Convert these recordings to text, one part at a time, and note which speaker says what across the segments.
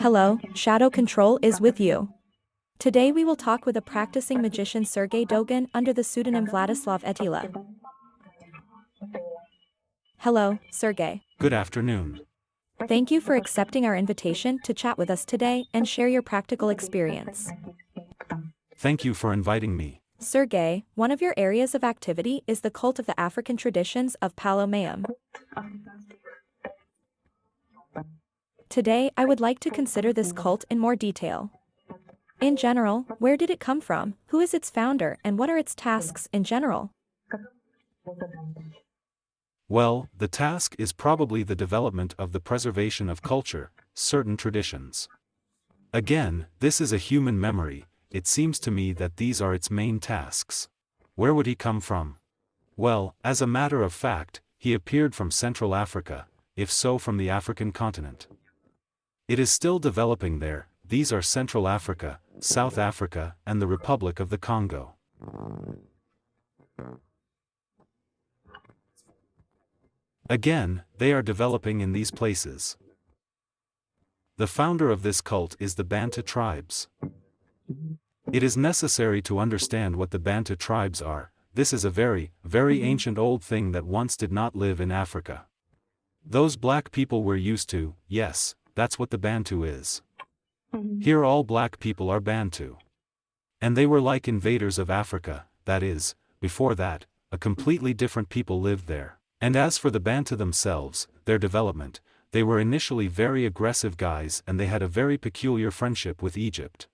Speaker 1: Hello, Shadow Control is with you. Today we will talk with a practicing magician Sergei Dogan under the pseudonym Vladislav Etila. Hello, Sergei.
Speaker 2: Good afternoon.
Speaker 1: Thank you for accepting our invitation to chat with us today and share your practical experience.
Speaker 2: Thank you for inviting me.
Speaker 1: Sergei, one of your areas of activity is the cult of the African traditions of Palo Mayum. Today I would like to consider this cult in more detail. In general, where did it come from, who is its founder, and what are its tasks in general?
Speaker 2: Well, the task is probably the development of the preservation of culture, certain traditions. Again, this is a human memory. It seems to me that these are its main tasks. Where would he come from? Well, as a matter of fact, he appeared from Central Africa, if so from the African continent. It is still developing there. These are Central Africa, South Africa, and the Republic of the Congo. Again, they are developing in these places. The founder of this cult is the Bantu tribes. It is necessary to understand what the Bantu tribes are. This is a very, very ancient old thing that once did not live in Africa. Those black people we're used to, yes, that's what the Bantu is. Here all black people are Bantu. And they were like invaders of Africa, that is, before that, a completely different people lived there. And as for the Bantu themselves, their development, they were initially very aggressive guys and they had a very peculiar friendship with Egypt.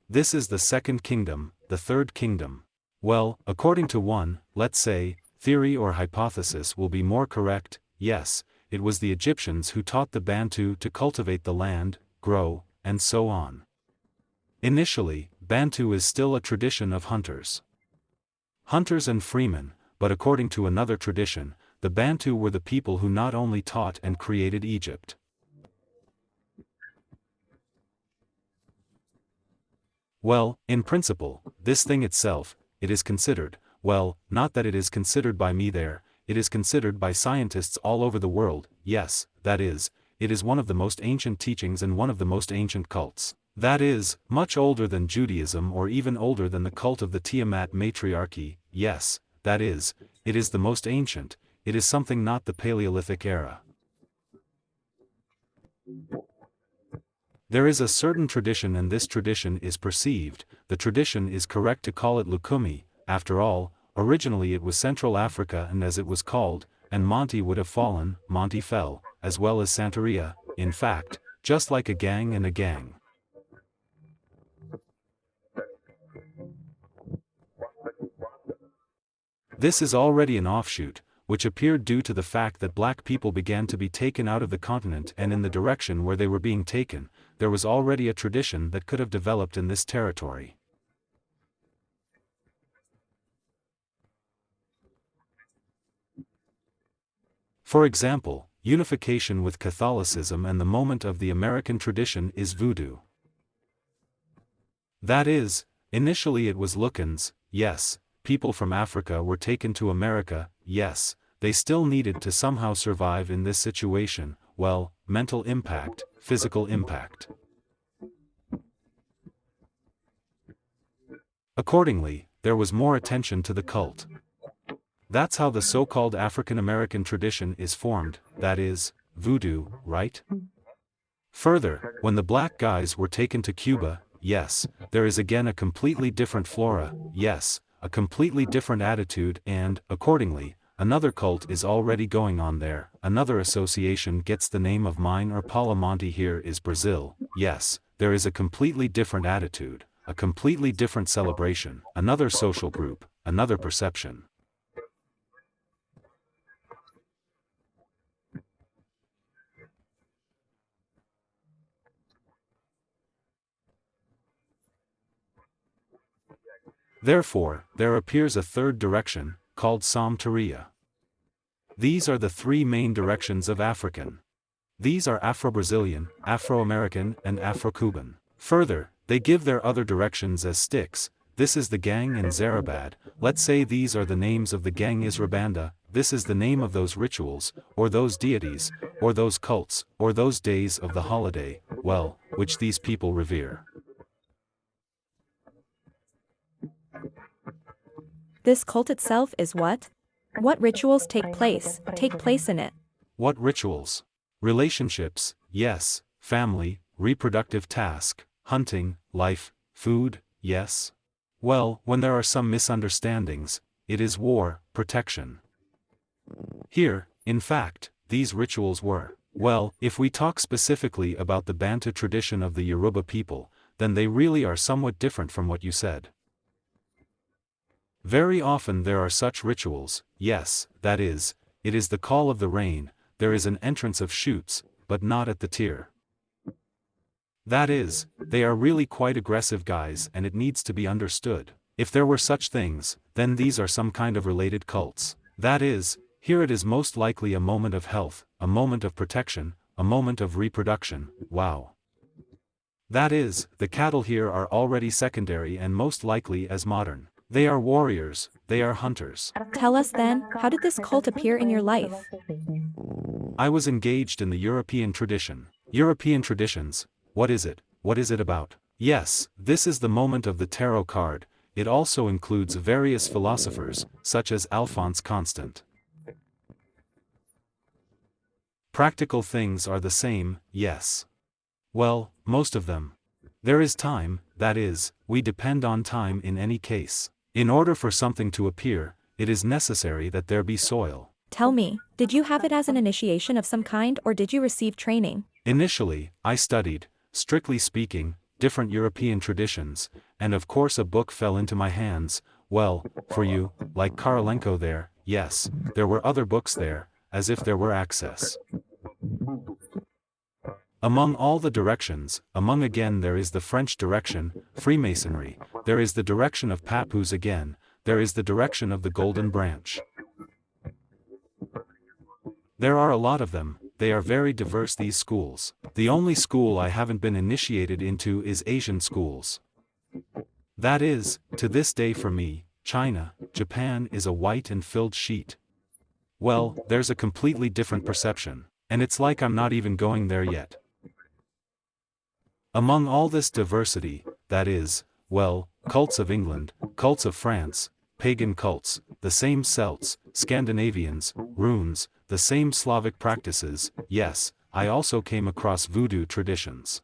Speaker 2: This is the second kingdom, the third kingdom. Well, according to one, let's say, theory or hypothesis will be more correct, yes, it was the Egyptians who taught the Bantu to cultivate the land, grow, and so on. Initially, Bantu is still a tradition of hunters. Hunters and freemen, but according to another tradition, the Bantu were the people who not only taught and created Egypt. Well, in principle, this thing itself, it is considered, well, not that it is considered by me there, it is considered by scientists all over the world, yes, that is, it is one of the most ancient teachings and one of the most ancient cults. That is, much older than Judaism or even older than the cult of the Tiamat matriarchy, yes, that is, it is the most ancient, it is something not the Paleolithic era. There is a certain tradition and this tradition is perceived, the tradition is correct to call it Lukumi, after all, originally it was Central Africa and as it was called, and Monty would have fallen, Monty fell, as well as Santeria, in fact, just like a gang and a gang. This is already an offshoot, which appeared due to the fact that black people began to be taken out of the continent and in the direction where they were being taken, there was already a tradition that could have developed in this territory. For example, unification with Catholicism and the moment of the American tradition is voodoo. That is, initially it was Lucans, yes, people from Africa were taken to America, yes, they still needed to somehow survive in this situation, well, mental impact, physical impact. Accordingly, there was more attention to the cult. That's how the so-called African American tradition is formed, that is, voodoo, right? Further, when the black guys were taken to Cuba, yes, there is again a completely different flora, yes, a completely different attitude and, accordingly, another cult is already going on there, another association gets the name of mine or Palamonte here is Brazil, yes, there is a completely different attitude, a completely different celebration, another social group, another perception. Therefore, there appears a third direction, called Santeria. These are the three main directions of African. These are Afro-Brazilian, Afro-American, and Afro-Cuban. Further, they give their other directions as sticks, this is the gang in Zarabad, let's say these are the names of the gang Israbanda, this is the name of those rituals, or those deities, or those cults, or those days of the holiday, well, which these people revere.
Speaker 1: This cult itself is what? What rituals take place in it?
Speaker 2: What rituals? Relationships, yes, family, reproductive task, hunting, life, food, yes. Well, when there are some misunderstandings, it is war, protection. Here, in fact, these rituals were. Well, if we talk specifically about the Bantu tradition of the Yoruba people, then they really are somewhat different from what you said. Very often there are such rituals, yes, that is, it is the call of the rain, there is an entrance of shoots, but not at the tier. That is, they are really quite aggressive guys and it needs to be understood. If there were such things, then these are some kind of related cults. That is, here it is most likely a moment of health, a moment of protection, a moment of reproduction, wow. That is, the cattle here are already secondary and most likely as modern. They are warriors, they are hunters.
Speaker 1: Tell us then, how did this cult appear in your life?
Speaker 2: I was engaged in the European tradition. European traditions, what is it? What is it about? Yes, this is the moment of the tarot card. It also includes various philosophers, such as Alphonse Constant. Practical things are the same, yes. Well, most of them. There is time, that is, we depend on time in any case. In order for something to appear, it is necessary that there be soil.
Speaker 1: Tell me, did you have it as an initiation of some kind or did you receive training?
Speaker 2: Initially, I studied, strictly speaking, different European traditions, and of course a book fell into my hands. Well, for you, like Korolenko there, yes, there were other books there, as if there were access. Among all the directions, among again there is the French direction, Freemasonry, there is the direction of Papoose again, there is the direction of the Golden Branch. There are a lot of them, they are very diverse these schools. The only school I haven't been initiated into is Asian schools. That is, to this day for me, China, Japan is a white and filled sheet. Well, there's a completely different perception, and it's like I'm not even going there yet. Among all this diversity, that is, well, cults of England, cults of France, pagan cults, the same Celts, Scandinavians, runes, the same Slavic practices, yes, I also came across voodoo traditions.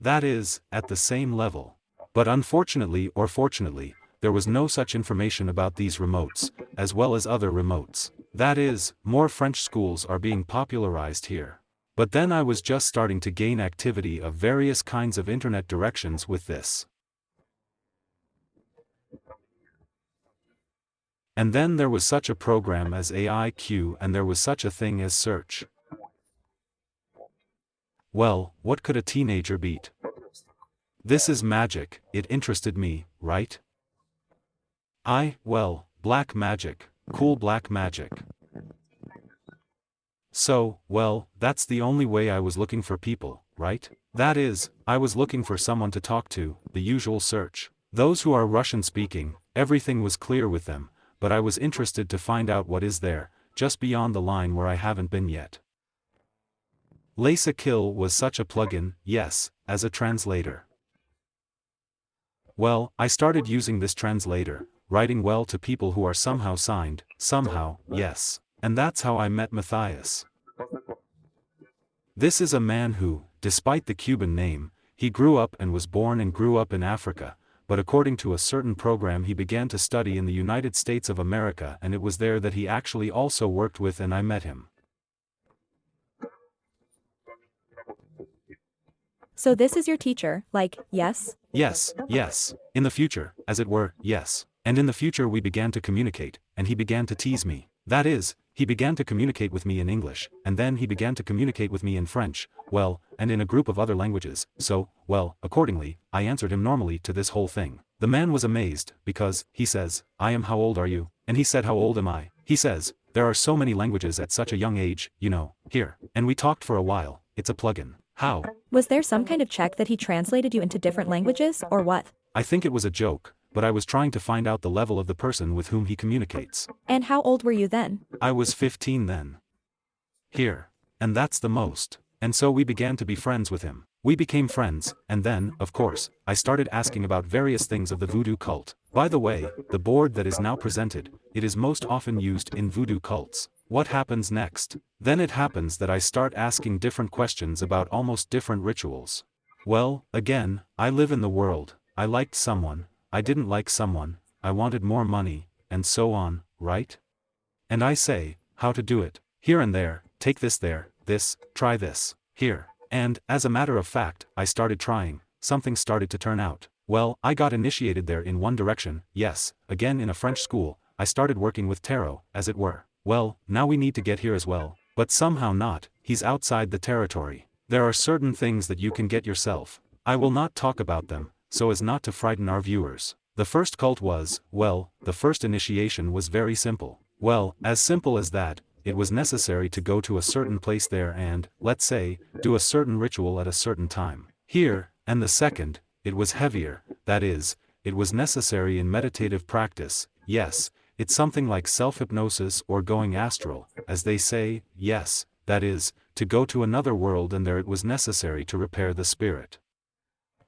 Speaker 2: That is, at the same level. But unfortunately or fortunately, there was no such information about these remotes, as well as other remotes. That is, more French schools are being popularized here. But then I was just starting to gain activity of various kinds of internet directions with this. And then there was such a program as AIQ and there was such a thing as search. Well, what could a teenager beat? This is magic, it interested me, right? Well, black magic, cool black magic. So, well, that's the only way I was looking for people, right? That is, I was looking for someone to talk to, the usual search. Those who are Russian speaking, everything was clear with them, but I was interested to find out what is there, just beyond the line where I haven't been yet. Lesa Kill was such a plugin, yes, as a translator. Well, I started using this translator, writing well to people who are somehow signed, somehow, yes. And that's how I met Matthias. This is a man who, despite the Cuban name, he grew up and was born and grew up in Africa, but according to a certain program he began to study in the United States of America and it was there that he actually also worked with and I met him.
Speaker 1: So this is your teacher, like, yes?
Speaker 2: Yes, yes. In the future, as it were, yes. And in the future we began to communicate, and he began to tease me. That is, he began to communicate with me in English, and then he began to communicate with me in French, well, and in a group of other languages, so, well, accordingly, I answered him normally to this whole thing. The man was amazed, because, he says, I am how old are you? And he said how old am I? He says, there are so many languages at such a young age, you know, here. And we talked for a while, it's a plugin. How?
Speaker 1: Was there some kind of check that he translated you into different languages, or what?
Speaker 2: I think it was a joke, but I was trying to find out the level of the person with whom he communicates.
Speaker 1: And how old were you then?
Speaker 2: I was 15 then. Here. And that's the most. And so we began to be friends with him. We became friends, and then, of course, I started asking about various things of the voodoo cult. By the way, the board that is now presented, it is most often used in voodoo cults. What happens next? Then it happens that I start asking different questions about almost different rituals. Well, again, I live in the world, I liked someone, I didn't like someone, I wanted more money, and so on, right? And I say, how to do it, here and there, take this there, this, try this, here. And, as a matter of fact, I started trying, something started to turn out. Well, I got initiated there in one direction, yes, again in a French school, I started working with tarot, as it were. Well, now we need to get here as well, but somehow not, he's outside the territory. There are certain things that you can get yourself. I will not talk about them, so as not to frighten our viewers. The first cult was, well, the first initiation was very simple. Well, as simple as that. It was necessary to go to a certain place there and, let's say, do a certain ritual at a certain time. Here, and the second, it was heavier, that is, it was necessary in meditative practice, yes, it's something like self-hypnosis or going astral, as they say, yes, that is, to go to another world, and there it was necessary to repair the spirit.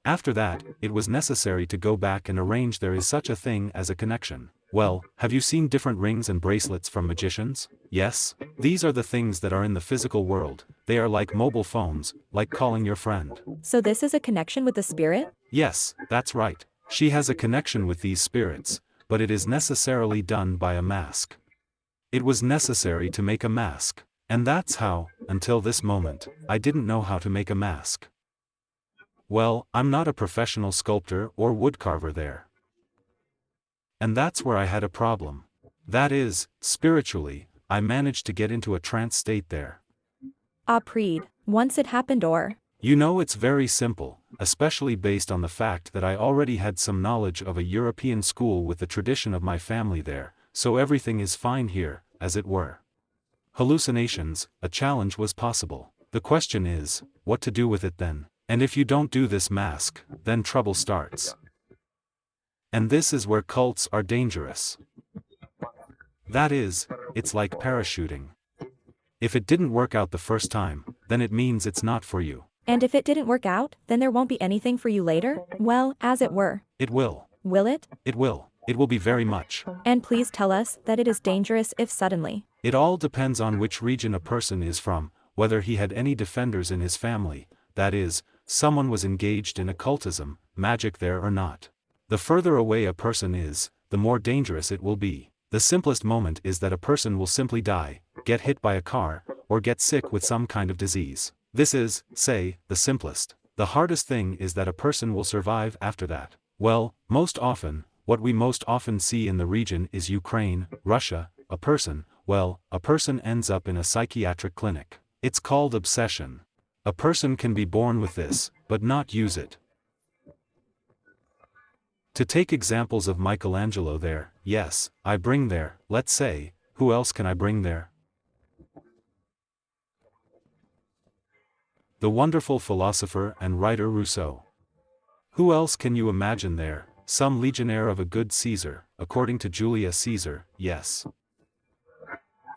Speaker 2: After that, it was necessary to go back and arrange. There is such a thing as a connection. Well, have you seen different rings and bracelets from magicians? Yes? These are the things that are in the physical world. They are like mobile phones, like calling your friend.
Speaker 1: So this is a connection with the spirit?
Speaker 2: Yes, that's right. She has a connection with these spirits, but it is necessarily done by a mask. It was necessary to make a mask. And that's how, until this moment, I didn't know how to make a mask. Well, I'm not a professional sculptor or woodcarver there. And that's where I had a problem. That is, spiritually, I managed to get into a trance state there.
Speaker 1: Preed, once it happened or?
Speaker 2: You know, it's very simple, especially based on the fact that I already had some knowledge of a European school with the tradition of my family there, so everything is fine here, as it were. Hallucinations, a challenge was possible. The question is, what to do with it then? And if you don't do this mask, then trouble starts. And this is where cults are dangerous. That is, it's like parachuting. If it didn't work out the first time, then it means it's not for you.
Speaker 1: And if it didn't work out, then there won't be anything for you later? Well, as it were.
Speaker 2: It will.
Speaker 1: Will it?
Speaker 2: It will. It will be very much.
Speaker 1: And please tell us that it is dangerous if suddenly.
Speaker 2: It all depends on which region a person is from, whether he had any defenders in his family, that is, someone was engaged in occultism, magic there or not. The further away a person is, the more dangerous it will be. The simplest moment is that a person will simply die, get hit by a car, or get sick with some kind of disease. This is, say, the simplest. The hardest thing is that a person will survive after that. Well, most often, what we most often see in the region is Ukraine, Russia, a person ends up in a psychiatric clinic. It's called obsession. A person can be born with this, but not use it. To take examples of Michelangelo there, yes, I bring there, let's say, who else can I bring there? The wonderful philosopher and writer Rousseau. Who else can you imagine there? Some legionnaire of a good Caesar, according to Julius Caesar, yes.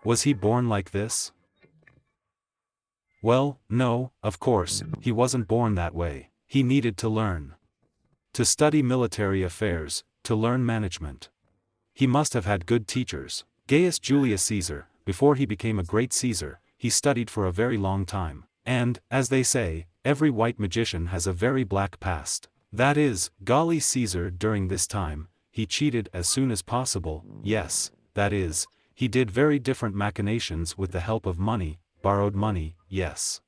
Speaker 2: Was he born like this? Well, no, of course, he wasn't born that way. He needed to learn. To study military affairs, to learn management. He must have had good teachers. Gaius Julius Caesar, before he became a great Caesar, he studied for a very long time. And, as they say, every white magician has a very black past. That is, golly Caesar during this time, he cheated as soon as possible, yes, that is, he did very different machinations with the help of money, borrowed money, yes.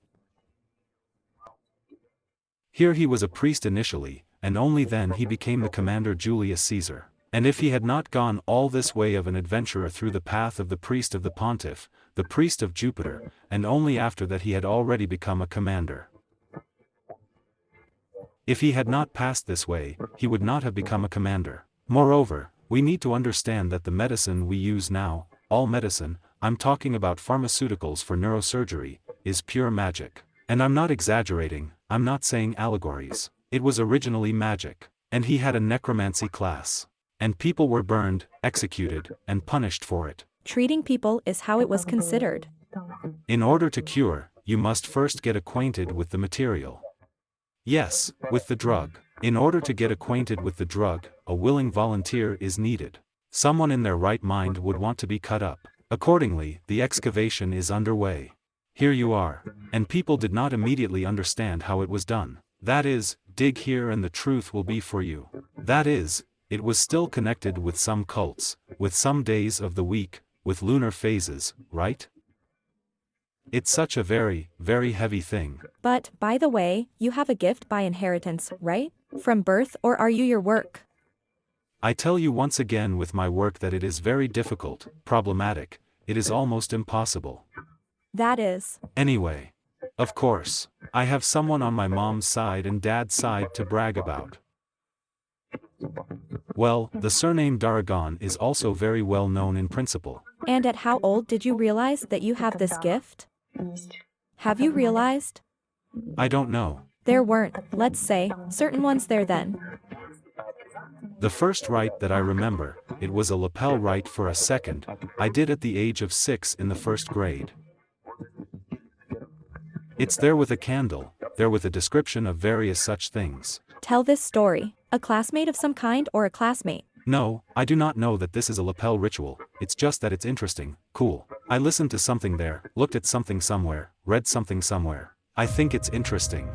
Speaker 2: Here he was a priest initially, and only then he became the commander Julius Caesar. And if he had not gone all this way of an adventurer through the path of the priest of the pontiff, the priest of Jupiter, and only after that he had already become a commander. If he had not passed this way, he would not have become a commander. Moreover, we need to understand that the medicine we use now, all medicine, I'm talking about pharmaceuticals for neurosurgery, is pure magic. And I'm not exaggerating, I'm not saying allegories. It was originally magic. And he had a necromancy class. And people were burned, executed, and punished for it.
Speaker 1: Treating people is how it was considered.
Speaker 2: In order to cure, you must first get acquainted with the material. Yes, with the drug. In order to get acquainted with the drug, a willing volunteer is needed. Someone in their right mind would want to be cut up. Accordingly, the excavation is underway. Here you are. And people did not immediately understand how it was done. That is, dig here and the truth will be for you. That is, it was still connected with some cults, with some days of the week, with lunar phases, right? It's such a very, very heavy thing.
Speaker 1: But, by the way, you have a gift by inheritance, right? From birth, or are you your work?
Speaker 2: I tell you once again with my work that it is very difficult, problematic, it is almost impossible.
Speaker 1: That is.
Speaker 2: Anyway. Of course, I have someone on my mom's side and dad's side to brag about. Well, the surname Daragan is also very well known in principle.
Speaker 1: And at how old did you realize that you have this gift? Have you realized?
Speaker 2: I don't know.
Speaker 1: There weren't, let's say, certain ones there then.
Speaker 2: The first rite that I remember, it was a lapel rite for a second, I did at the age of 6 in the first grade. It's there with a candle, there with a description of various such things.
Speaker 1: Tell this story. A classmate of some kind or a classmate?
Speaker 2: No, I do not know that this is a lapel ritual, it's just that it's interesting, cool. I listened to something there, looked at something somewhere, read something somewhere. I think it's interesting.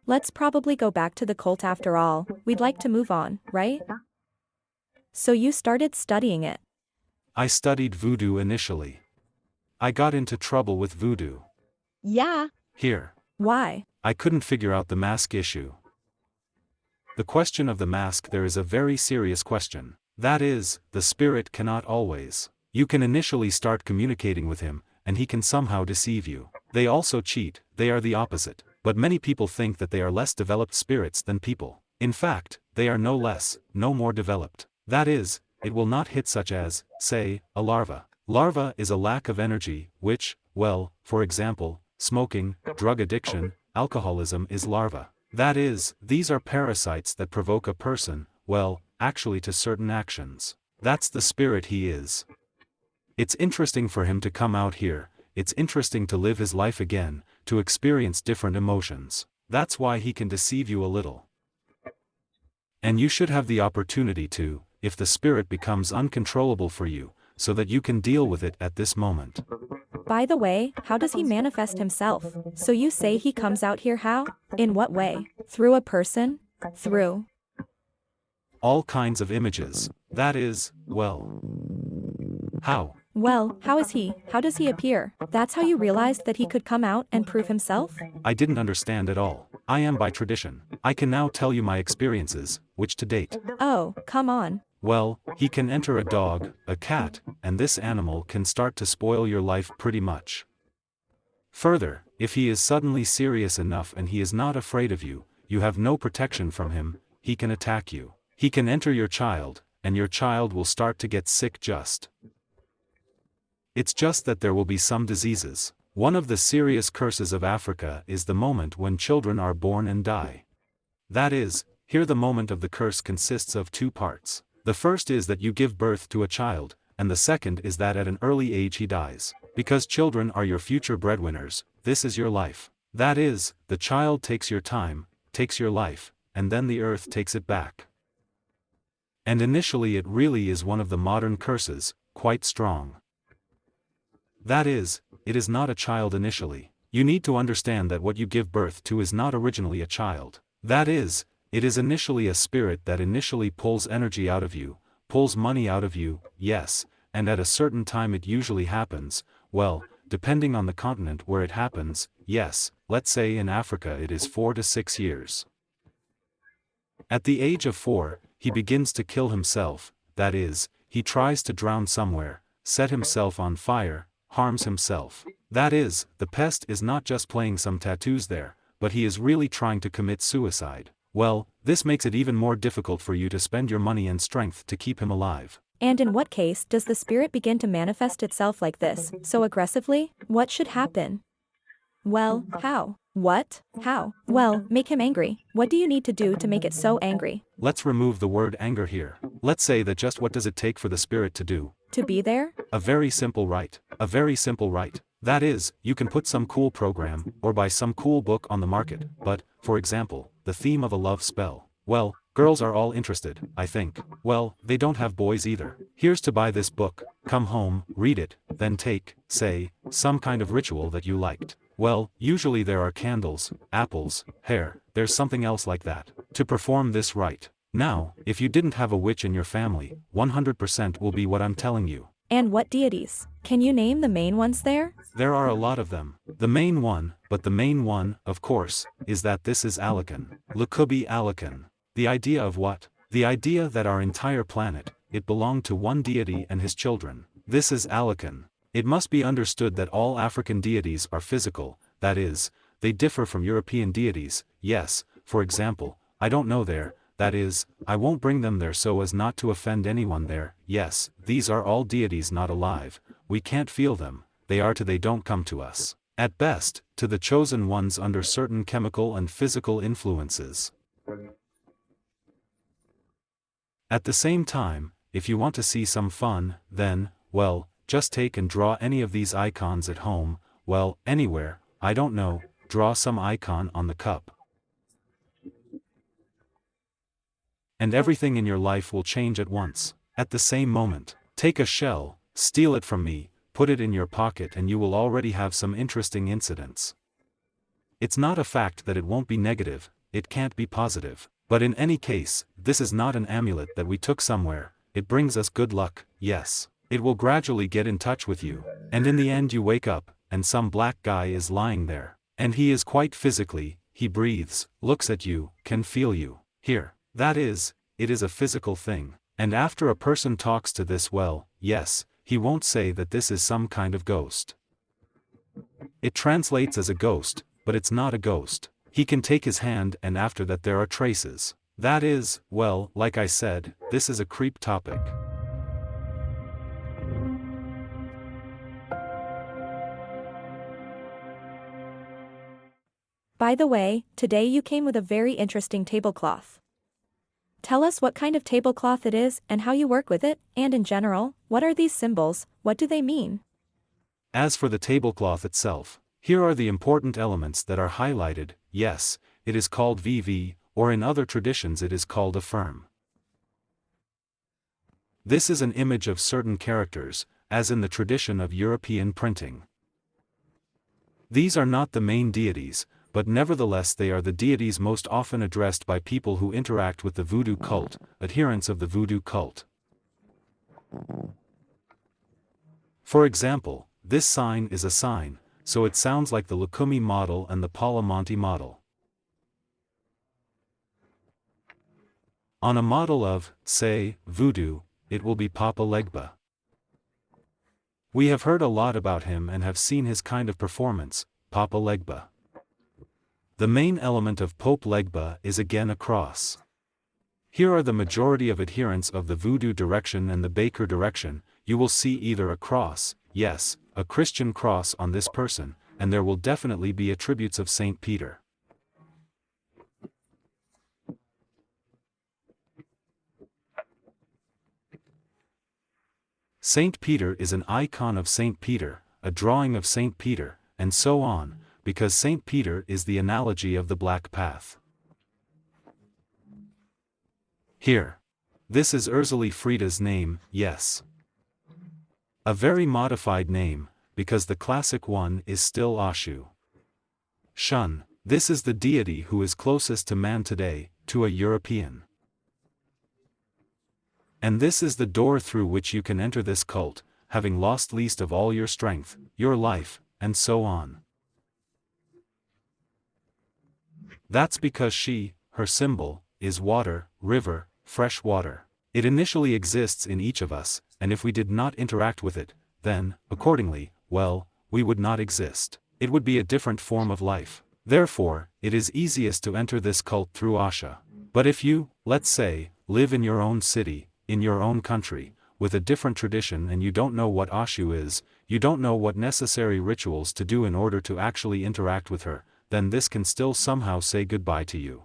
Speaker 1: Let's probably go back to the cult after all, we'd like to move on, right? So you started studying it.
Speaker 2: I studied voodoo initially. I got into trouble with voodoo.
Speaker 1: Yeah.
Speaker 2: Here.
Speaker 1: Why?
Speaker 2: I couldn't figure out the mask issue. The question of the mask, there is a very serious question. That is, the spirit cannot always. You can initially start communicating with him, and he can somehow deceive you. They also cheat, they are the opposite. But many people think that they are less developed spirits than people. In fact, they are no less, no more developed. That is, it will not hit such as, say, a larva. Larva is a lack of energy, which, well, for example, smoking, drug addiction, alcoholism is larva. That is, these are parasites that provoke a person, well, actually to certain actions. That's the spirit he is. It's interesting for him to come out here, it's interesting to live his life again, to experience different emotions. That's why he can deceive you a little. And you should have the opportunity to, if the spirit becomes uncontrollable for you, so that you can deal with it at this moment.
Speaker 1: By the way, how does he manifest himself? So you say he comes out here how? In what way? Through a person? Through
Speaker 2: all kinds of images. That is, well. How?
Speaker 1: Well, how is he? How does he appear? That's how you realized that he could come out and prove himself?
Speaker 2: I didn't understand at all. I am by tradition. I can now tell you my experiences, which to date.
Speaker 1: Oh, come on.
Speaker 2: Well, he can enter a dog, a cat, and this animal can start to spoil your life pretty much. Further, if he is suddenly serious enough and he is not afraid of you, you have no protection from him, he can attack you. He can enter your child, and your child will start to get sick just. It's just that there will be some diseases. One of the serious curses of Africa is the moment when children are born and die. That is, here the moment of the curse consists of two parts. The first is that you give birth to a child, and the second is that at an early age he dies. Because children are your future breadwinners, this is your life. That is, the child takes your time, takes your life, and then the earth takes it back. And initially it really is one of the modern curses, quite strong. That is, it is not a child initially. You need to understand that what you give birth to is not originally a child. That is, it is initially a spirit that initially pulls energy out of you, pulls money out of you, yes, and at a certain time it usually happens, well, depending on the continent where it happens, yes, let's say in Africa it is 4 to 6 years. At the age of 4, he begins to kill himself, that is, he tries to drown somewhere, set himself on fire, harms himself. That is, the pest is not just playing some tattoos there, but he is really trying to commit suicide. Well, this makes it even more difficult for you to spend your money and strength to keep him alive.
Speaker 1: And in what case does the spirit begin to manifest itself like this, so aggressively? What should happen? Well, how? What? How? Well, make him angry. What do you need to do to make it so angry?
Speaker 2: Let's remove the word anger here. Let's say that just what does it take for the spirit to do?
Speaker 1: To be there?
Speaker 2: A very simple rite. A very simple rite. That is, you can put some cool program, or buy some cool book on the market, but, for example, the theme of a love spell. Well, girls are all interested, I think. Well, they don't have boys either. Here's to buy this book, come home, read it, then take, say, some kind of ritual that you liked. Well, usually there are candles, apples, hair, there's something else like that, to perform this rite. Now, if you didn't have a witch in your family, 100% will be what I'm telling you.
Speaker 1: And what deities? Can you name the main ones there?
Speaker 2: There are a lot of them. The main one, but the main one, of course, is that this is Alakan. Lukubi Alakan. The idea of what? The idea that our entire planet, it belonged to one deity and his children. This is Alakan. It must be understood that all African deities are physical, that is, they differ from European deities. Yes, for example, I don't know there, that is, I won't bring them there so as not to offend anyone there. Yes, these are all deities not alive, we can't feel them, they are to they don't come to us. At best, to the chosen ones under certain chemical and physical influences. At the same time, if you want to see some fun, then, well, just take and draw any of these icons at home, well, anywhere, I don't know, draw some icon on the cup. And everything in your life will change at once, at the same moment. Take a shell, steal it from me, put it in your pocket and you will already have some interesting incidents. It's not a fact that it won't be negative, it can't be positive. But in any case, this is not an amulet that we took somewhere, it brings us good luck, yes. It will gradually get in touch with you, and in the end you wake up, and some black guy is lying there. And he is quite physically, he breathes, looks at you, can feel you. Here. That is, it is a physical thing. And after a person talks to this, well, yes, he won't say that this is some kind of ghost. It translates as a ghost, but it's not a ghost. He can take his hand and after that there are traces. That is, well, like I said, this is a creep topic.
Speaker 1: By the way, today you came with a very interesting tablecloth. Tell us what kind of tablecloth it is and how you work with it, and in general, what are these symbols, what do they mean?
Speaker 2: As for the tablecloth itself, here are the important elements that are highlighted. Yes, it is called VV, or in other traditions it is called affirm. This is an image of certain characters, as in the tradition of European printing. These are not the main deities, but nevertheless they are the deities most often addressed by people who interact with the voodoo cult, adherents of the voodoo cult. For example, this sign is a sign, so it sounds like the Lukumi model and the Palamonte model. On a model of, say, voodoo, it will be Papa Legba. We have heard a lot about him and have seen his kind of performance, Papa Legba. The main element of Pope Legba is again a cross. Here are the majority of adherents of the voodoo direction and the Baker direction. You will see either a cross, yes, a Christian cross on this person, and there will definitely be attributes of Saint Peter. Saint Peter is an icon of Saint Peter, a drawing of Saint Peter, and so on, because Saint Peter is the analogy of the Black Path. Here. This is Ursuli Frida's name, yes. A very modified name, because the classic one is still Ashu. Shun, this is the deity who is closest to man today, to a European. And this is the door through which you can enter this cult, having lost least of all your strength, your life, and so on. That's because she, her symbol, is water, river, fresh water. It initially exists in each of us, and if we did not interact with it, then, accordingly, well, we would not exist. It would be a different form of life. Therefore, it is easiest to enter this cult through Asha. But if you, let's say, live in your own city, in your own country, with a different tradition and you don't know what Ashu is, you don't know what necessary rituals to do in order to actually interact with her, then this can still somehow say goodbye to you.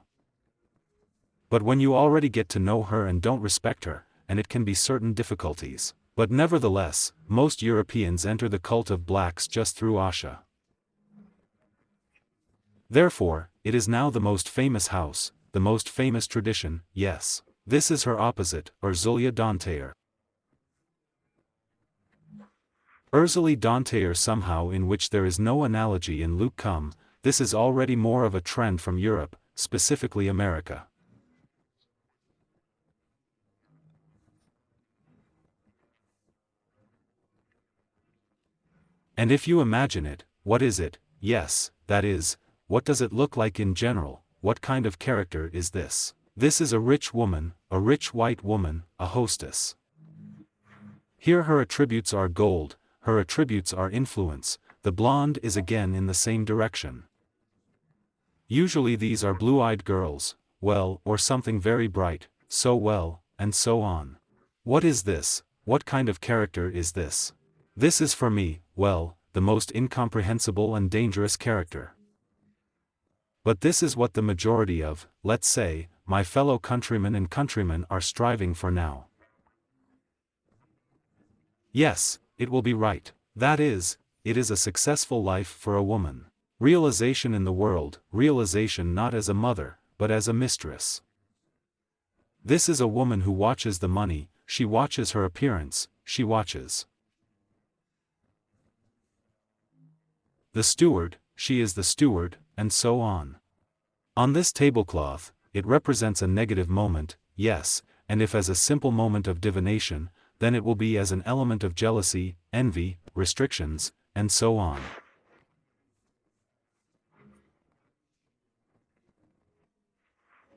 Speaker 2: But when you already get to know her and don't respect her, and it can be certain difficulties. But nevertheless, most Europeans enter the cult of blacks just through Asha. Therefore, it is now the most famous house, the most famous tradition, yes. This is her opposite, Urzulya Danteyer. Urzuli Danteyer somehow in which there is no analogy in Luke Cum, this is already more of a trend from Europe, specifically America. And if you imagine it, what is it? Yes, that is, what does it look like in general? What kind of character is this? This is a rich woman, a rich white woman, a hostess. Here her attributes are gold, her attributes are influence, the blonde is again in the same direction. Usually these are blue-eyed girls, well, or something very bright, so well, and so on. What is this? What kind of character is this? This is for me, well, the most incomprehensible and dangerous character. But this is what the majority of, let's say, my fellow countrymen and countrymen are striving for now. Yes, it will be right. That is, it is a successful life for a woman. Realization in the world, realization not as a mother, but as a mistress. This is a woman who watches the money, she watches her appearance, she watches the steward, she is the steward, and so on. On this tablecloth, it represents a negative moment, yes, and if as a simple moment of divination, then it will be as an element of jealousy, envy, restrictions, and so on.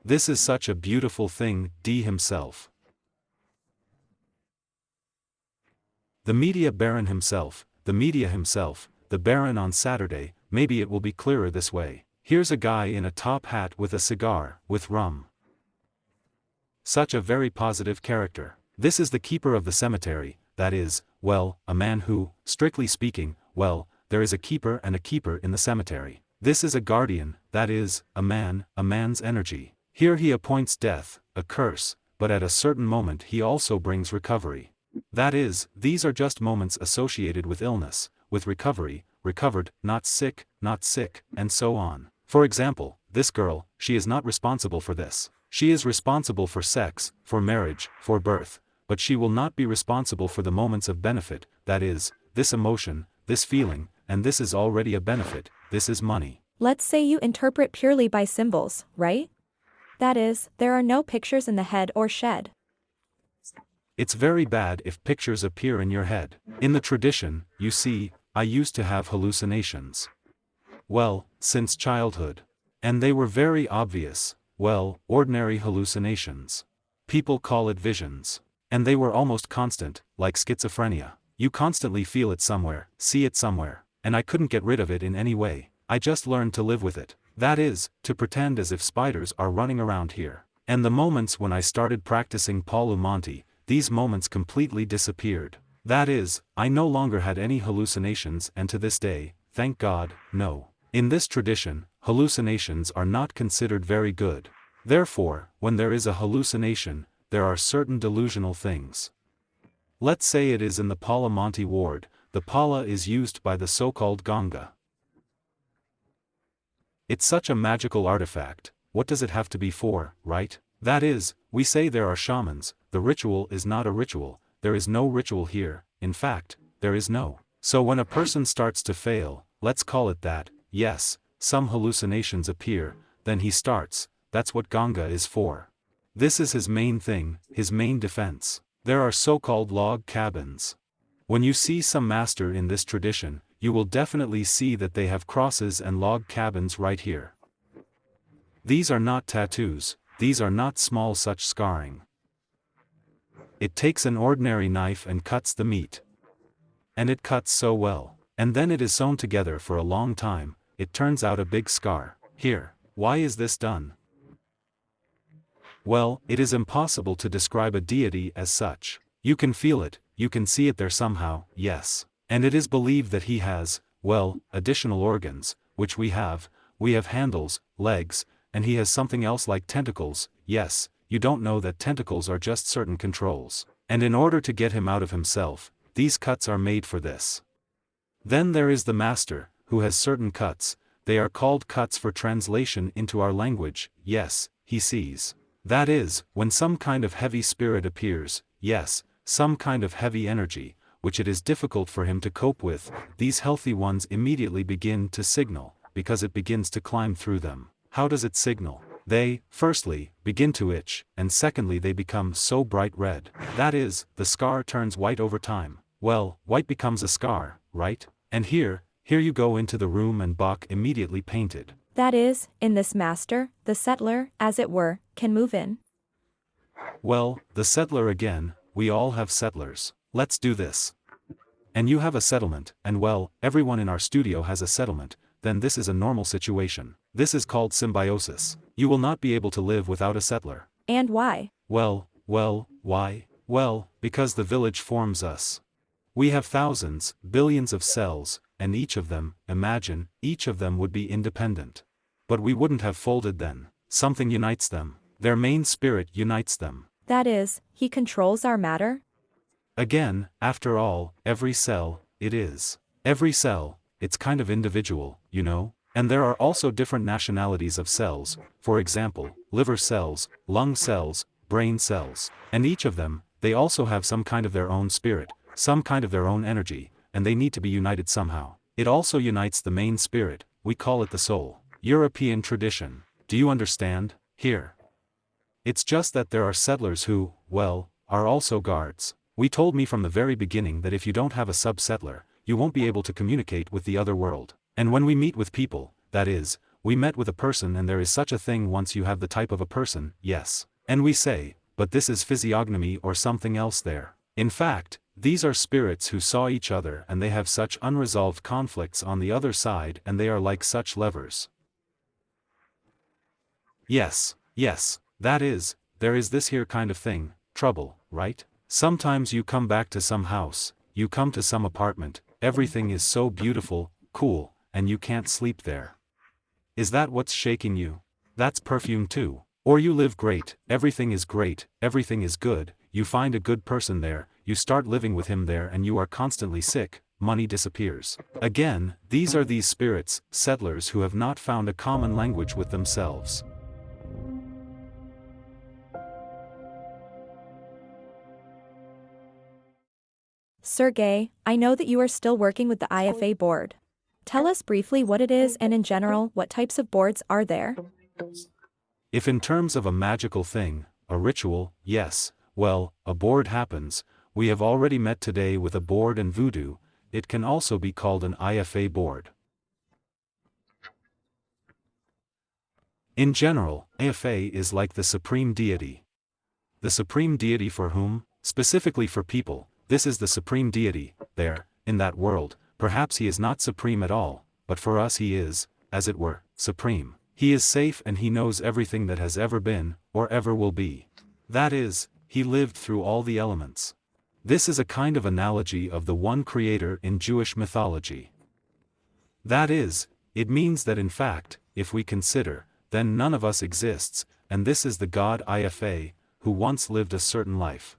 Speaker 2: This is such a beautiful thing, D himself. The media baron himself, the media himself, the baron on Saturday, maybe it will be clearer this way. Here's a guy in a top hat with a cigar, with rum. Such a very positive character. This is the keeper of the cemetery, that is, well, a man who, strictly speaking, well, there is a keeper and a keeper in the cemetery. This is a guardian, that is, a man's energy. Here he appoints death, a curse, but at a certain moment he also brings recovery. That is, these are just moments associated with illness, with recovery, recovered, not sick, and so on. For example, this girl, she is not responsible for this. She is responsible for sex, for marriage, for birth, but she will not be responsible for the moments of benefit, that is, this emotion, this feeling, and this is already a benefit, this is money.
Speaker 1: Let's say you interpret purely by symbols, right? That is, there are no pictures in the head or shed.
Speaker 2: It's very bad if pictures appear in your head. In the tradition, you see, I used to have hallucinations. Well, since childhood. And they were very obvious, well, ordinary hallucinations. People call it visions. And they were almost constant, like schizophrenia. You constantly feel it somewhere, see it somewhere, and I couldn't get rid of it in any way. I just learned to live with it. That is, to pretend as if spiders are running around here. And the moments when I started practicing Palu Monty, these moments completely disappeared. That is, I no longer had any hallucinations and to this day, thank God, no. In this tradition, hallucinations are not considered very good. Therefore, when there is a hallucination, there are certain delusional things. Let's say it is in the Pala Monty ward, the Pala is used by the so-called Ganga. It's such a magical artifact, what does it have to be for, right? That is, we say there are shamans, the ritual is not a ritual, there is no ritual here, in fact, there is no. So when a person starts to fail, let's call it that, yes, some hallucinations appear, then he starts, that's what Ganga is for. This is his main thing, his main defense. There are so-called log cabins. When you see some master in this tradition, you will definitely see that they have crosses and log cabins right here. These are not tattoos, these are not small such scarring. It takes an ordinary knife and cuts the meat. And it cuts so well. And then it is sewn together for a long time, it turns out a big scar. Here, why is this done? Well, it is impossible to describe a deity as such. You can feel it, you can see it there somehow, yes. And it is believed that he has, well, additional organs, which we have handles, legs, and he has something else like tentacles. Yes, you don't know that tentacles are just certain controls. And in order to get him out of himself, these cuts are made for this. Then there is the master, who has certain cuts, they are called cuts for translation into our language. Yes, he sees. That is, when some kind of heavy spirit appears, yes, some kind of heavy energy, which it is difficult for him to cope with, these healthy ones immediately begin to signal, because it begins to climb through them. How does it signal? They, firstly, begin to itch, and secondly they become so bright red. That is, the scar turns white over time. Well, white becomes a scar, right? And here you go into the room and Bach immediately painted.
Speaker 1: That is, in this master, the settler, as it were, can move in.
Speaker 2: Well, the settler again, we all have settlers. Let's do this. And you have a settlement, and well, everyone in our studio has a settlement, then this is a normal situation. This is called symbiosis. You will not be able to live without a settler.
Speaker 1: And why?
Speaker 2: Well, why? Well, because the village forms us. We have thousands, billions of cells, and each of them, imagine, each of them would be independent. But we wouldn't have folded then. Something unites them. Their main spirit unites them.
Speaker 1: That is, he controls our matter?
Speaker 2: Again, after all, every cell, it is. Every cell, it's kind of individual, you know? And there are also different nationalities of cells, for example, liver cells, lung cells, brain cells. And each of them, they also have some kind of their own spirit, some kind of their own energy, and they need to be united somehow. It also unites the main spirit, we call it the soul. European tradition. Do you understand? Here. It's just that there are settlers who, well, are also guards. We told me from the very beginning that if you don't have a sub-settler, you won't be able to communicate with the other world. And when we meet with people, that is, we met with a person and there is such a thing once you have the type of a person, yes. And we say, but this is physiognomy or something else there. In fact, these are spirits who saw each other and they have such unresolved conflicts on the other side and they are like such levers. Yes, that is, there is this here kind of thing, trouble, right? Sometimes you come back to some house, you come to some apartment, everything is so beautiful, cool, and you can't sleep there. Is that what's shaking you? That's perfume too. Or you live great, everything is good, you find a good person there, you start living with him there and you are constantly sick, money disappears. Again, these are these spirits, settlers who have not found a common language with themselves.
Speaker 1: Sergei, I know that you are still working with the IFA board. Tell us briefly what it is and in general what types of boards are there?
Speaker 2: If in terms of a magical thing, a ritual, yes, well, a board happens, we have already met today with a board and voodoo, it can also be called an IFA board. In general, IFA is like the supreme deity. The supreme deity for whom? Specifically for people, this is the supreme deity, there, in that world, perhaps he is not supreme at all, but for us he is, as it were, supreme. He is safe and he knows everything that has ever been, or ever will be. That is, he lived through all the elements. This is a kind of analogy of the one creator in Jewish mythology. That is, it means that in fact, if we consider, then none of us exists, and this is the God IFA, who once lived a certain life.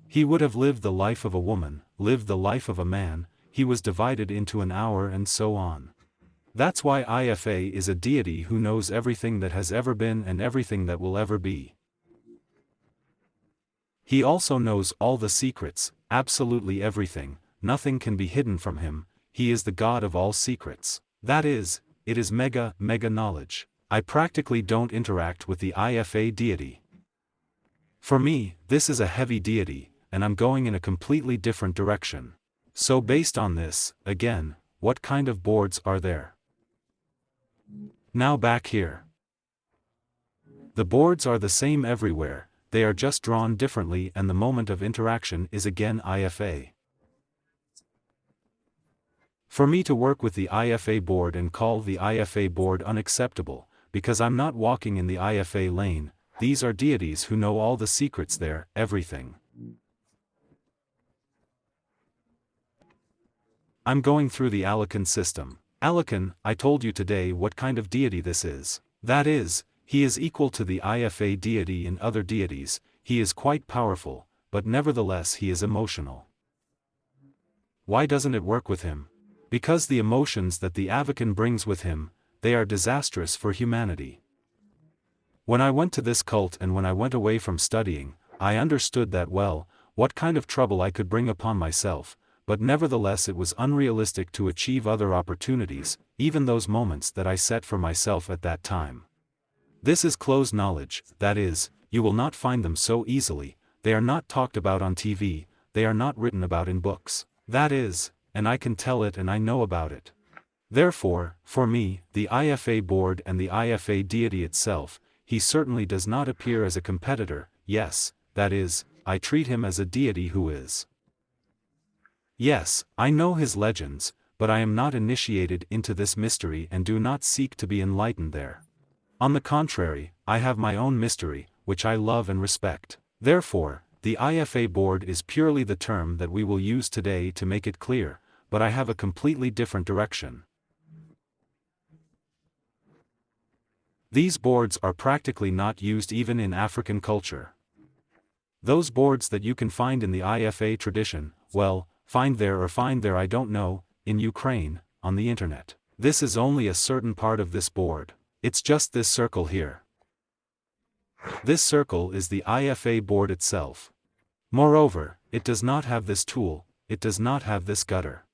Speaker 2: He would have lived the life of a woman, lived the life of a man, he was divided into an hour and so on. That's why IFA is a deity who knows everything that has ever been and everything that will ever be. He also knows all the secrets, absolutely everything, nothing can be hidden from him, he is the God of all secrets. That is, it is mega knowledge. I practically don't interact with the IFA deity. For me, this is a heavy deity, and I'm going in a completely different direction. So based on this, again, what kind of boards are there? Now back here. The boards are the same everywhere, they are just drawn differently and the moment of interaction is again IFA. For me to work with the IFA board and call the IFA board unacceptable, because I'm not walking in the IFA lane, these are deities who know all the secrets there, everything. I'm going through the Alakan system. Alakan, I told you today what kind of deity this is. That is, he is equal to the IFA deity in other deities, he is quite powerful, but nevertheless he is emotional. Why doesn't it work with him? Because the emotions that the Avakan brings with him, they are disastrous for humanity. When I went to this cult and when I went away from studying, I understood that well, what kind of trouble I could bring upon myself, but nevertheless it was unrealistic to achieve other opportunities, even those moments that I set for myself at that time. This is closed knowledge, that is, you will not find them so easily, they are not talked about on TV, they are not written about in books. That is, and I can tell it and I know about it. Therefore, for me, the IFA board and the IFA deity itself, he certainly does not appear as a competitor, yes, that is, I treat him as a deity who is. Yes, I know his legends, but I am not initiated into this mystery and do not seek to be enlightened there. On the contrary, I have my own mystery, which I love and respect. Therefore, the IFA board is purely the term that we will use today to make it clear, but I have a completely different direction. These boards are practically not used even in African culture. Those boards that you can find in the IFA tradition, well, find there I don't know, in Ukraine, on the internet. This is only a certain part of this board. It's just this circle here. This circle is the IFA board itself. Moreover, it does not have this tool, it does not have this gutter.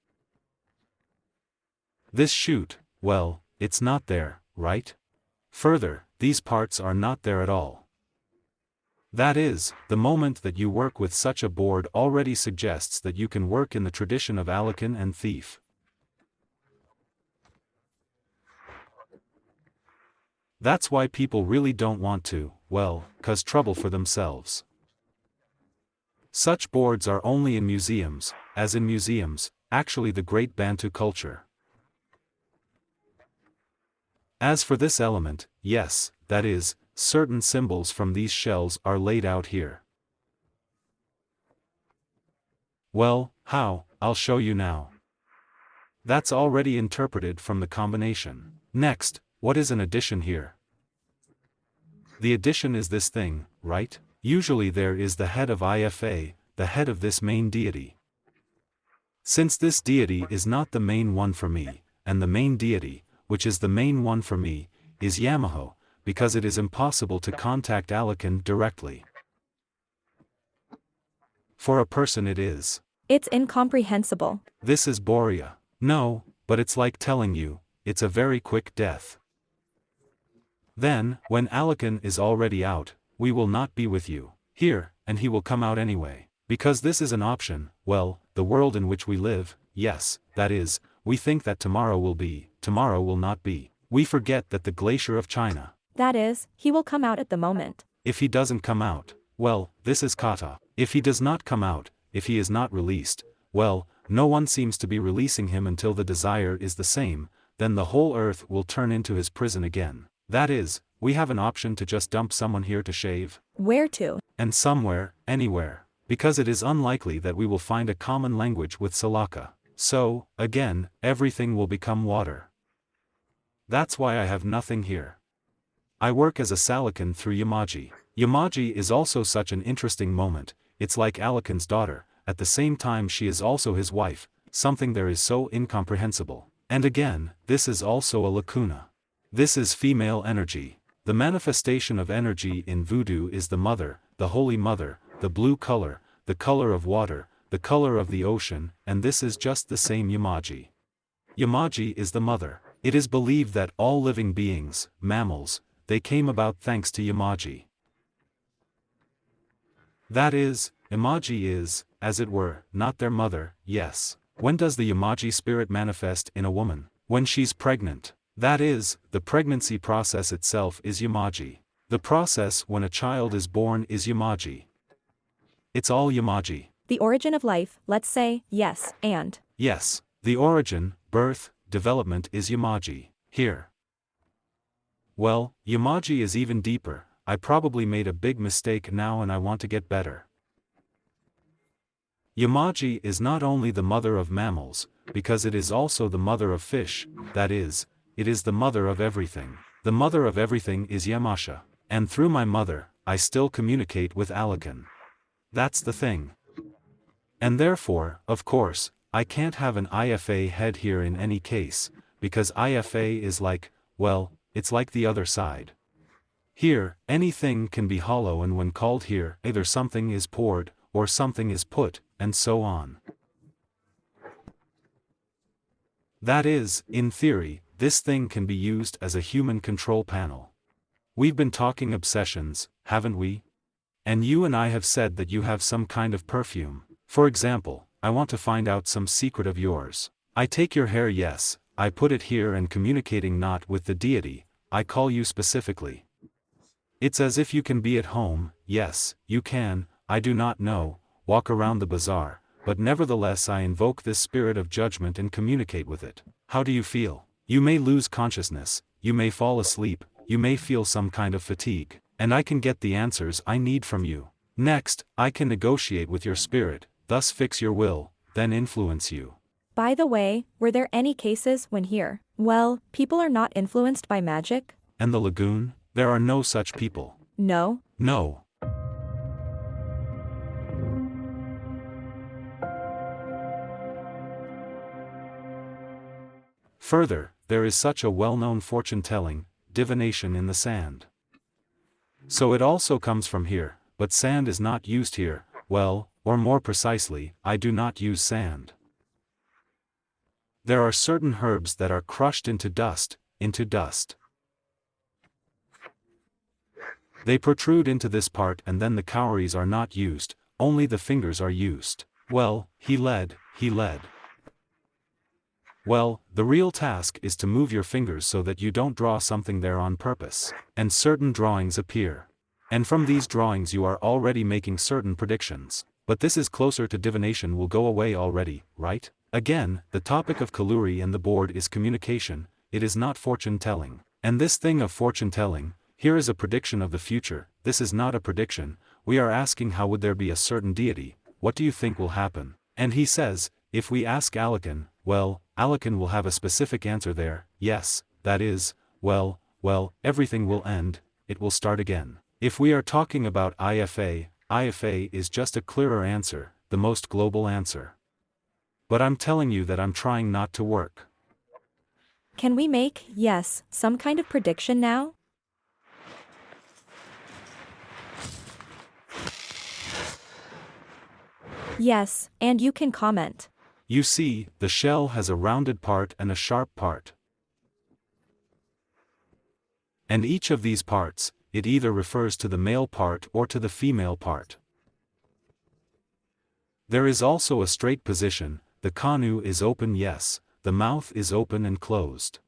Speaker 2: This chute, well, it's not there, right? Further, these parts are not there at all. That is, the moment that you work with such a board already suggests that you can work in the tradition of Alakan and Thief. That's why people really don't want to, well, cause trouble for themselves. Such boards are only in museums, as in museums, actually the great Bantu culture. As for this element, yes, that is, certain symbols from these shells are laid out here. Well, how? I'll show you now. That's already interpreted from the combination. Next, what is an addition here? The addition is this thing, right? Usually there is the head of IFA, the head of this main deity. Since this deity is not the main one for me, and the main deity, which is the main one for me, is Yamaho, because it is impossible to contact Alakan directly. For a person it is.
Speaker 1: It's incomprehensible.
Speaker 2: This is Borea. No, but it's like telling you, it's a very quick death. Then, when Alakan is already out, we will not be with you, here, and he will come out anyway. Because this is an option, well, the world in which we live, yes, that is, we think that tomorrow will not be. We forget that the glacier of China.
Speaker 1: That is, he will come out at the moment.
Speaker 2: If he doesn't come out, well, this is kata. If he does not come out, if he is not released, well, no one seems to be releasing him until the desire is the same, then the whole earth will turn into his prison again. That is, we have an option to just dump someone here to shave.
Speaker 1: Where to?
Speaker 2: And somewhere, anywhere. Because it is unlikely that we will find a common language with Salaka. So, again, everything will become water. That's why I have nothing here. I work as a Salakan through Yamaji. Yamaji is also such an interesting moment, it's like Alakan's daughter, at the same time she is also his wife, something there is so incomprehensible. And again, this is also a lacuna. This is female energy. The manifestation of energy in voodoo is the mother, the holy mother, the blue color, the color of water, the color of the ocean, and this is just the same Yamaji. Yamaji is the mother. It is believed that all living beings, mammals, they came about thanks to Yamaji. That is, Yamaji is, as it were, not their mother, yes. When does the Yamaji spirit manifest in a woman? When she's pregnant. That is, the pregnancy process itself is Yamaji. The process when a child is born is Yamaji. It's all Yamaji.
Speaker 1: The origin of life, let's say, yes, and.
Speaker 2: Yes, the origin, birth, development is Yamaji. Here. Well, Yamaji is even deeper. I probably made a big mistake now and I want to get better. Yamaji is not only the mother of mammals, because it is also the mother of fish, that is, it is the mother of everything. The mother of everything is Yamasha. And through my mother, I still communicate with Alakan. That's the thing. And therefore, of course, I can't have an IFA head here in any case, because IFA is like, well, it's like the other side. Here, anything can be hollow, and when called here, either something is poured, or something is put, and so on. That is, in theory, this thing can be used as a human control panel. We've been talking obsessions, haven't we? And you and I have said that you have some kind of perfume. For example, I want to find out some secret of yours. I take your hair, yes, I put it here, and communicating not with the deity, I call you specifically. It's as if you can be at home, yes, you can, I do not know, walk around the bazaar, but nevertheless I invoke this spirit of judgment and communicate with it. How do you feel? You may lose consciousness, you may fall asleep, you may feel some kind of fatigue, and I can get the answers I need from you. Next, I can negotiate with your spirit, thus fix your will, then influence you.
Speaker 1: By the way, were there any cases when here, well, people are not influenced by magic?
Speaker 2: And the lagoon? There are no such people.
Speaker 1: No.
Speaker 2: No. Further, there is such a well-known fortune-telling, divination in the sand. So it also comes from here, but sand is not used here, well, or more precisely, I do not use sand. There are certain herbs that are crushed into dust. They protrude into this part, and then the cowries are not used, only the fingers are used. Well, he led. Well, the real task is to move your fingers so that you don't draw something there on purpose, and certain drawings appear. And from these drawings you are already making certain predictions. But this is closer to divination, will go away already, right? Again, the topic of Kaluri and the board is communication, it is not fortune-telling. And this thing of fortune-telling, here is a prediction of the future, this is not a prediction, we are asking how would there be a certain deity, what do you think will happen? And he says, if we ask Alakan, well, Alakan will have a specific answer there, yes, that is, well, everything will end, it will start again. If we are talking about IFA, IFA is just a clearer answer, the most global answer. But I'm telling you that I'm trying not to work.
Speaker 1: Can we make, yes, some kind of prediction now? Yes, and you can comment.
Speaker 2: You see, the shell has a rounded part and a sharp part. And each of these parts, it either refers to the male part or to the female part. There is also a straight position, the kanu is open, yes, the mouth is open and closed.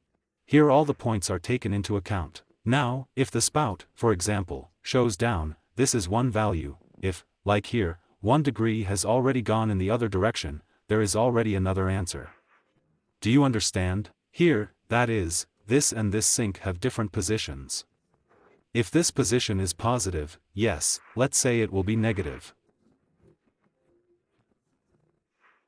Speaker 2: Here all the points are taken into account. Now, if the spout, for example, shows down, this is one value, if, like here, 1 degree has already gone in the other direction, there is already another answer. Do you understand? Here, that is, this and this sink have different positions. If this position is positive, yes, let's say it will be negative.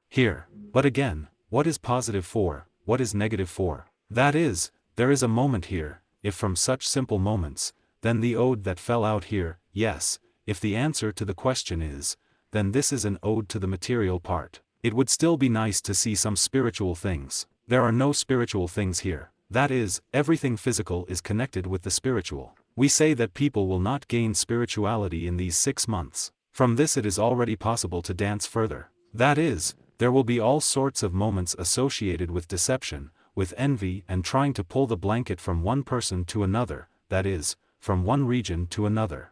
Speaker 2: Here, but again, what is positive for, what is negative for? That is, there is a moment here, if from such simple moments, then the ode that fell out here, yes, if the answer to the question is, then this is an ode to the material part. It would still be nice to see some spiritual things. There are no spiritual things here. That is, everything physical is connected with the spiritual. We say that people will not gain spirituality in these 6 months. From this it is already possible to dance further. That is, there will be all sorts of moments associated with deception, with envy and trying to pull the blanket from one person to another, that is, from one region to another.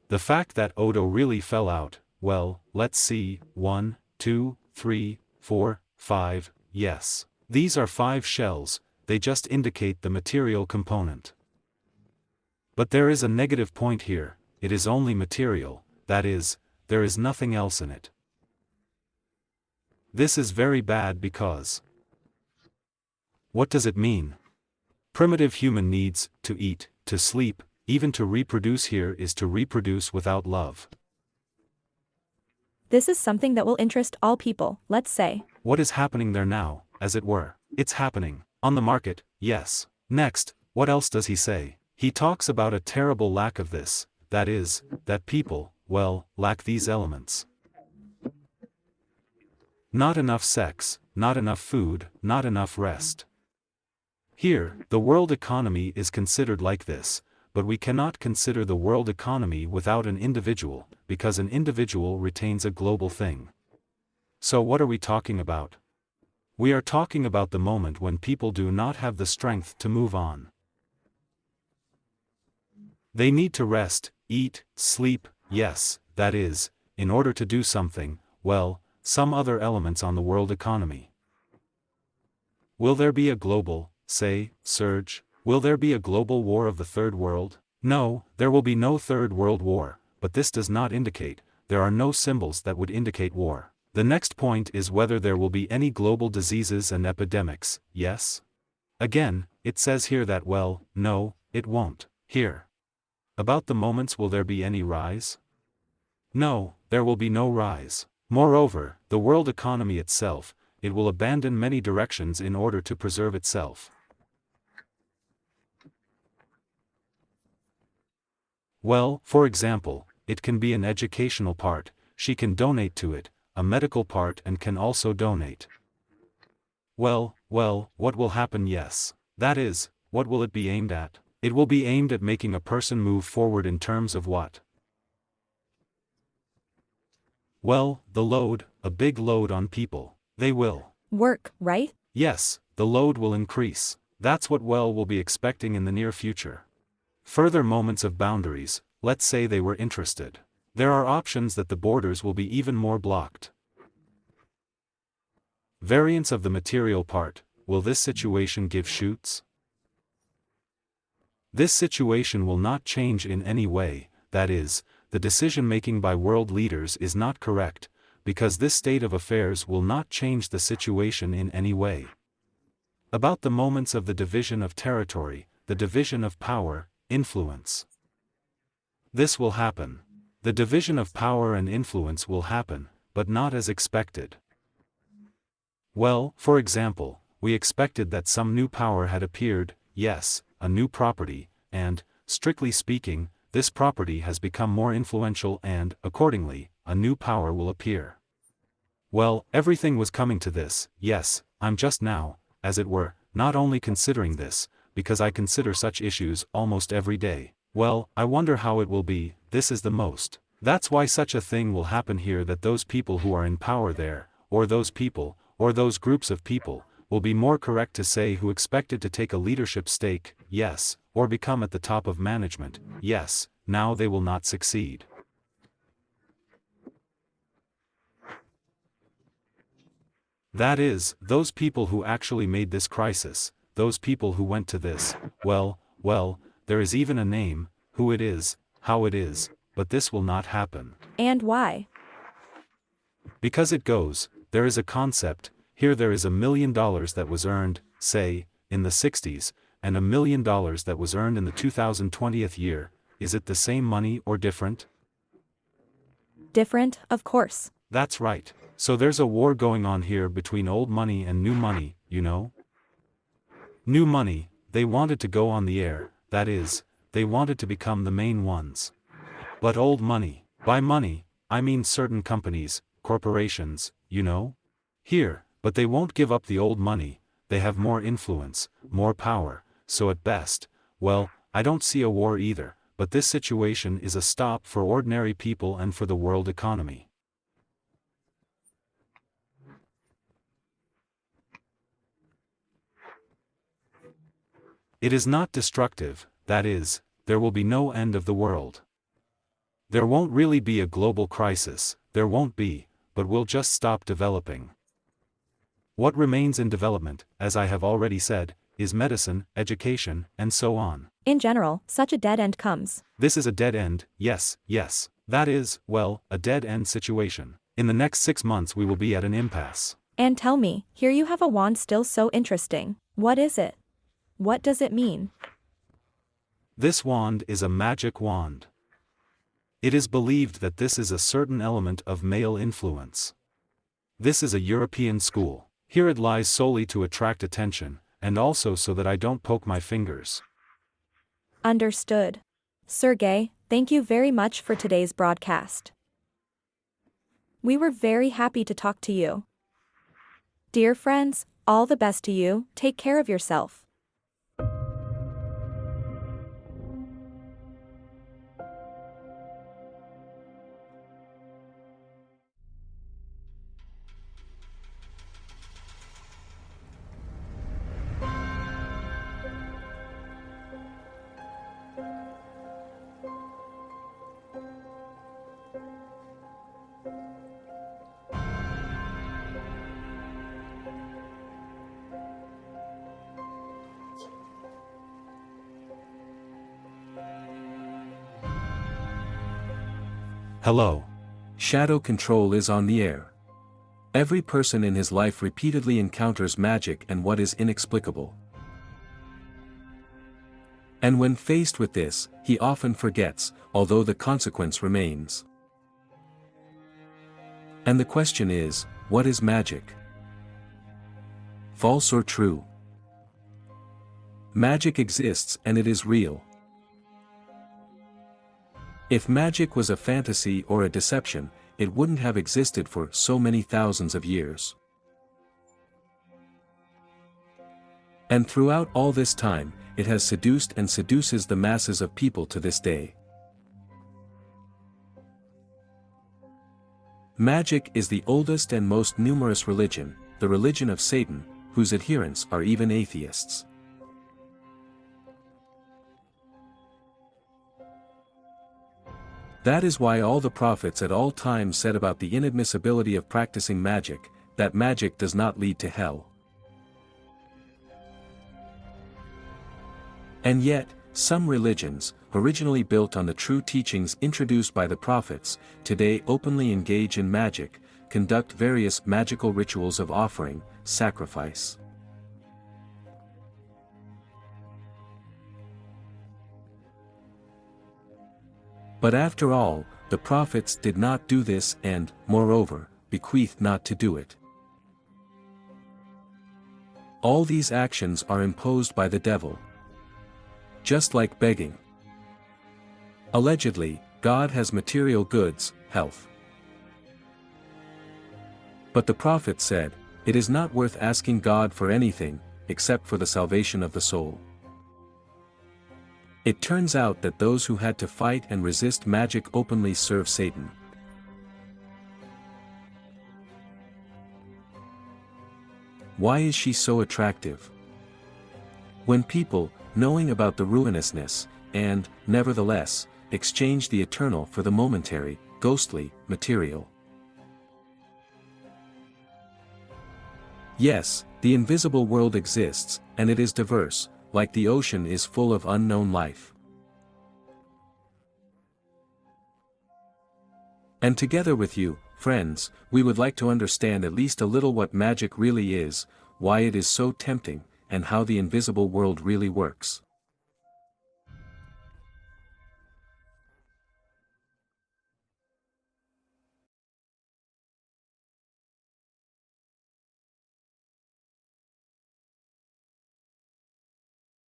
Speaker 2: The fact that Odo really fell out, well, let's see, 1, 2, 3, 4, 5, yes. These are 5 shells, they just indicate the material component. But there is a negative point here, it is only material, that is, there is nothing else in it. This is very bad because... What does it mean? Primitive human needs, to eat, to sleep, even to reproduce here is to reproduce without love.
Speaker 1: This is something that will interest all people, let's say.
Speaker 2: What is happening there now, as it were? It's happening. On the market, yes. Next, what else does he say? He talks about a terrible lack of this, that is, that people, well, lack these elements. Not enough sex, not enough food, not enough rest. Here, the world economy is considered like this, but we cannot consider the world economy without an individual, because an individual retains a global thing. So what are we talking about? We are talking about the moment when people do not have the strength to move on. They need to rest, eat, sleep, yes, that is, in order to do something, well, some other elements on the world economy. Will there be a global, say, surge? Will there be a global war of the Third World? No, there will be no Third World War, but this does not indicate, there are no symbols that would indicate war. The next point is whether there will be any global diseases and epidemics, yes? Again, it says here that well, no, it won't. Here. About the moments, will there be any rise? No, there will be no rise. Moreover, the world economy itself, it will abandon many directions in order to preserve itself. Well, for example, it can be an educational part, she can donate to it, a medical part and can also donate. Well, what will happen? Yes. That is, what will it be aimed at? It will be aimed at making a person move forward in terms of what? Well, the load, a big load on people. They will
Speaker 1: work, right?
Speaker 2: Yes, the load will increase. That's what will be expecting in the near future. Further moments of boundaries, let's say they were interested. There are options that the borders will be even more blocked. Variance of the material part, will this situation give shoots? This situation will not change in any way, that is, the decision-making by world leaders is not correct, because this state of affairs will not change the situation in any way. About the moments of the division of territory, the division of power, influence. This will happen. The division of power and influence will happen, but not as expected. Well, for example, we expected that some new power had appeared, yes, a new property, and, strictly speaking, this property has become more influential and, accordingly, a new power will appear. Well, everything was coming to this, yes, I'm just now, as it were, not only considering this, because I consider such issues almost every day. Well, I wonder how it will be, this is the most. That's why such a thing will happen here, that those people who are in power there, or those people, or those groups of people, will be more correct to say who expected to take a leadership stake, yes, or become at the top of management, yes, now they will not succeed. That is, those people who actually made this crisis, those people who went to this, well, there is even a name, who it is, how it is, but this will not happen.
Speaker 1: And why?
Speaker 2: Because it goes, there is a concept, here there is $1 million that was earned, say, in the 60s, and $1 million that was earned in the 2020th year, is it the same money or different?
Speaker 1: Different, of course.
Speaker 2: That's right. So there's a war going on here between old money and new money, you know? New money, they wanted to go on the air, that is, they wanted to become the main ones. But old money, by money, I mean certain companies, corporations, you know? Here, but they won't give up the old money, they have more influence, more power, so at best, well, I don't see a war either, but this situation is a stop for ordinary people and for the world economy. It is not destructive, that is, there will be no end of the world. There won't really be a global crisis, there won't be, but we'll just stop developing. What remains in development, as I have already said, is medicine, education, and so on.
Speaker 1: In general, such a dead end comes.
Speaker 2: This is a dead end, yes. That is, well, a dead end situation. In the next 6 months we will be at an impasse.
Speaker 1: And tell me, here you have a wand still so interesting. What is it? What does it mean?
Speaker 2: This wand is a magic wand. It is believed that this is a certain element of male influence. This is a European school. Here it lies solely to attract attention, and also so that I don't poke my fingers.
Speaker 1: Understood. Sergei, thank you very much for today's broadcast. We were very happy to talk to you. Dear friends, all the best to you, take care of yourself.
Speaker 2: Hello.
Speaker 3: Shadow control is on the air. Every person in his life repeatedly encounters magic and what is inexplicable. And when faced with this, he often forgets, although the consequence remains. And the question is, what is magic? False or true? Magic exists and it is real. If magic was a fantasy or a deception, it wouldn't have existed for so many thousands of years. And throughout all this time, it has seduced and seduces the masses of people to this day. Magic is the oldest and most numerous religion, the religion of Satan, whose adherents are even atheists. That is why all the prophets at all times said about the inadmissibility of practicing magic, that magic does not lead to hell. And yet, some religions, originally built on the true teachings introduced by the prophets, today openly engage in magic, conduct various magical rituals of offering, sacrifice. But after all, the prophets did not do this and, moreover, bequeathed not to do it. All these actions are imposed by the devil. Just like begging. Allegedly, God has material goods, health. But the prophet said, it is not worth asking God for anything, except for the salvation of the soul. It turns out that those who had to fight and resist magic openly serve Satan. Why is she so attractive? When people, knowing about the ruinousness, and, nevertheless, exchange the eternal for the momentary, ghostly, material. Yes, the invisible world exists, and it is diverse, like the ocean is full of unknown life. And together with you, friends, we would like to understand at least a little what magic really is, why it is so tempting, and how the invisible world really works.